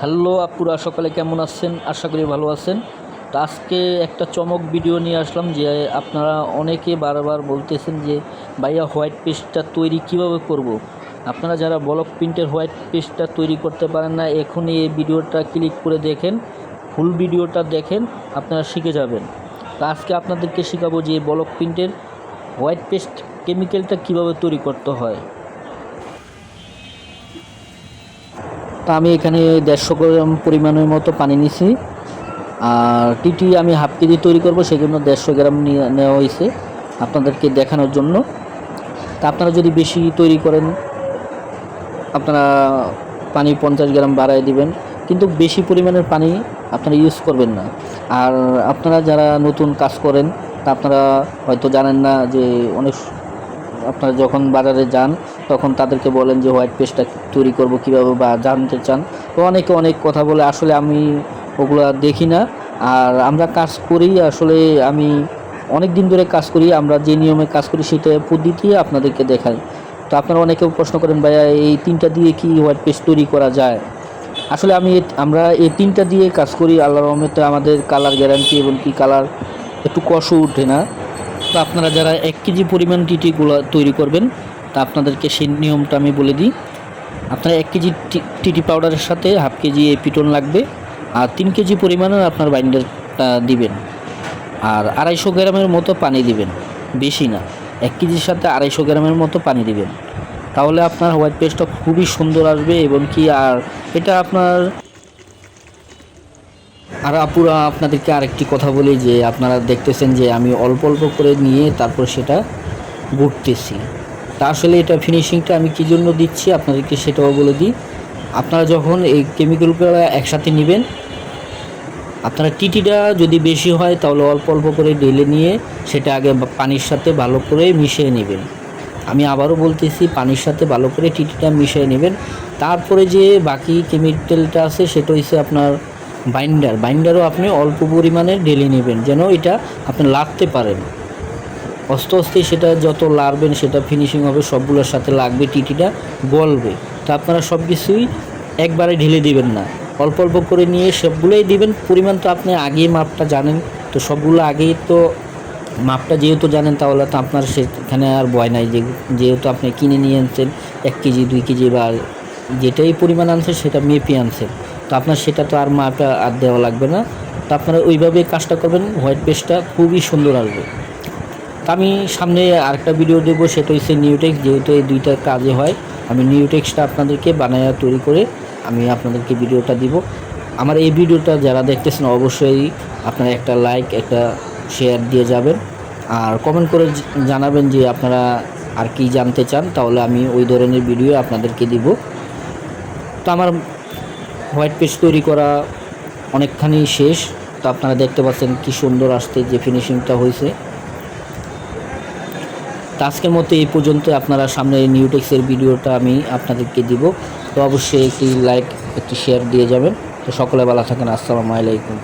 Hello আপুরা, সকালে কেমন আছেন? আশা করি ভালো আছেন। তো আজকে একটা চমক ভিডিও নিয়ে আসলাম যে আপনারা অনেকে বারবার বলতেছেন যে ভাইয়া হোয়াইট পেস্টটা তৈরি কিভাবে করব। আপনারা যারা ব্লক প্রিন্টের হোয়াইট পেস্টটা তৈরি করতে পারেন না, এখনই এই ভিডিওটা ক্লিক করে দেখেন, ফুল ভিডিওটা দেখেন, আপনারা শিখে যাবেন। তো আজকে আপনাদেরকে শেখাবো যে ব্লক প্রিন্টের হোয়াইট পেস্ট কেমিক্যালটা কিভাবে তৈরি করতে হয়। তা আমি এখানে 150 গ্রাম পরিমাণের মতো পানি নিছি। আর টিটি আমি হাফ কেজি তৈরি করব, সেজন্য 150 গ্রাম নেওয়া হয়েছে আপনাদেরকে দেখানোর জন্য। তা আপনারা যদি বেশি তৈরি করেন, আপনারা পানি 50 গ্রাম বাড়ায় দিবেন, কিন্তু বেশি পরিমাণের পানি আপনারা ইউজ করবেন না। আর আপনারা যারা নতুন কাজ করেন, তা আপনারা হয়তো জানেন না যে আপনারা যখন বাজারে যান তখন তাদেরকে বলেন যে হোয়াইট পেস্টটা তৈরি করব কীভাবে, বা জানতে চান, তো অনেকে অনেক কথা বলে। আসলে আমি ওগুলা দেখি না। আর আমরা কাজ করি, আসলে আমি অনেক দিন ধরে কাজ করি, আমরা যে নিয়মে কাজ করি সেটা পদ্ধতি আপনাদেরকে দেখাই। তো আপনারা অনেকেও প্রশ্ন করেন ভাইয়া এই তিনটা দিয়ে কি হোয়াইট পেস্ট তৈরি করা যায়। আসলে আমরা এই তিনটা দিয়ে কাজ করি, আল্লাহর রহমতে আমাদের কালার গ্যারান্টি, এবং কি কালার একটু কষও ওঠে না। তো আপনারা যারা 1 কেজি পরিমাণ টিটিগুলো তৈরি করবেন, তা আপনাদেরকে সেই নিয়মটা আমি বলে দিই। আপনারা 1 কেজি টিটি পাউডারের সাথে হাফ কেজি এপিটোন লাগবে, আর 3 কেজি পরিমাণের আপনার বাইন্ডারটা দিবেন, আর 250 গ্রামের মতো পানি দিবেন, বেশি না। 1 কেজির সাথে 250 গ্রামের মতো পানি দিবেন, তাহলে আপনার হোয়াইট পেস্টটা খুবই সুন্দর আসবে। এবং কি আর এটা আপনার আর আপুরা, আপনাদেরকে আরেকটি কথা বলি যে আপনারা দেখতেছেন যে আমি অল্প অল্প করে নিয়ে তারপর সেটা গুড়তেছি। তা আসলে এটা ফিনিশিংটা আমি কী জন্য দিচ্ছি আপনাদেরকে সেটাও বলে দিই। আপনারা যখন এই কেমিক্যালগুলো একসাথে নেবেন, আপনারা টিটিটা যদি বেশি হয় তাহলে অল্প অল্প করে ঢেলে নিয়ে সেটা আগে পানির সাথে ভালো করে মিশিয়ে নেবেন। আমি আবারও বলতেছি, পানির সাথে ভালো করে টিটিটা মিশিয়ে নেবেন। তারপরে যে বাকি কেমিক্যালটা আছে সেটা হচ্ছে আপনার বাইন্ডারও আপনি অল্প পরিমাণে ঢেলে নেবেন, যেন এটা আপনি লাগতে পারেন। আস্তে আস্তে সেটা যত লাড়বেন সেটা ফিনিশিং হবে, সবগুলোর সাথে লাগবে, টিটিটা গলবে। তো আপনারা সব কিছুই একবারে ঢেলে দিবেন না, অল্প অল্প করে নিয়ে সবগুলোই দিবেন। পরিমাণ তো আপনি আগেই মাপটা জানেন, তো সবগুলো আগেই তো মাপটা যেহেতু জানেন, তাহলে তো আপনার সেখানে আর ভয় নাই। যেহেতু আপনি কিনে নিয়ে আনছেন 1 কেজি 2 কেজি বা যেটাই পরিমাণ আনছেন সেটা মেপে আনছেন, তো আপনার সেটা তো আর মাপটা আর দেওয়া লাগবে না। তো আপনারা ওইভাবে কাজটা করবেন, হোয়াইট পেস্টটা খুবই সুন্দর আসবে। তা আমি সামনে আরেকটা ভিডিও দেবো, সেটা হচ্ছে নিউটেক্স, যেহেতু এই দুইটা কাজে হয়। আমি নিউটেক্সটা আপনাদেরকে বানায়া তৈরি করে আমি আপনাদেরকে ভিডিওটা দিব। আমার এই ভিডিওটা যারা দেখতেছেন অবশ্যই আপনারা একটা লাইক, একটা শেয়ার দিয়ে যাবেন, আর কমেন্ট করে জানাবেন যে আপনারা আর কি জানতে চান, তাহলে আমি ওই ধরনের ভিডিও আপনাদেরকে দিব। তো আমার হোয়াইট পেস্ট তৈরি করা অনেকখানি শেষ। তো আপনারা দেখতে পাচ্ছেন কি সুন্দর আসতে যে ফিনিশিংটা হয়েছে। তো আজকের মতো এই পর্যন্ত। আপনারা সামনে নিউটেক্সের ভিডিওটা আমি আপনাদেরকে দিব, তো অবশ্যই একটি লাইক, একটি শেয়ার দিয়ে যাবেন। তো সকলে ভালো থাকেন। আসসালামু আলাইকুম।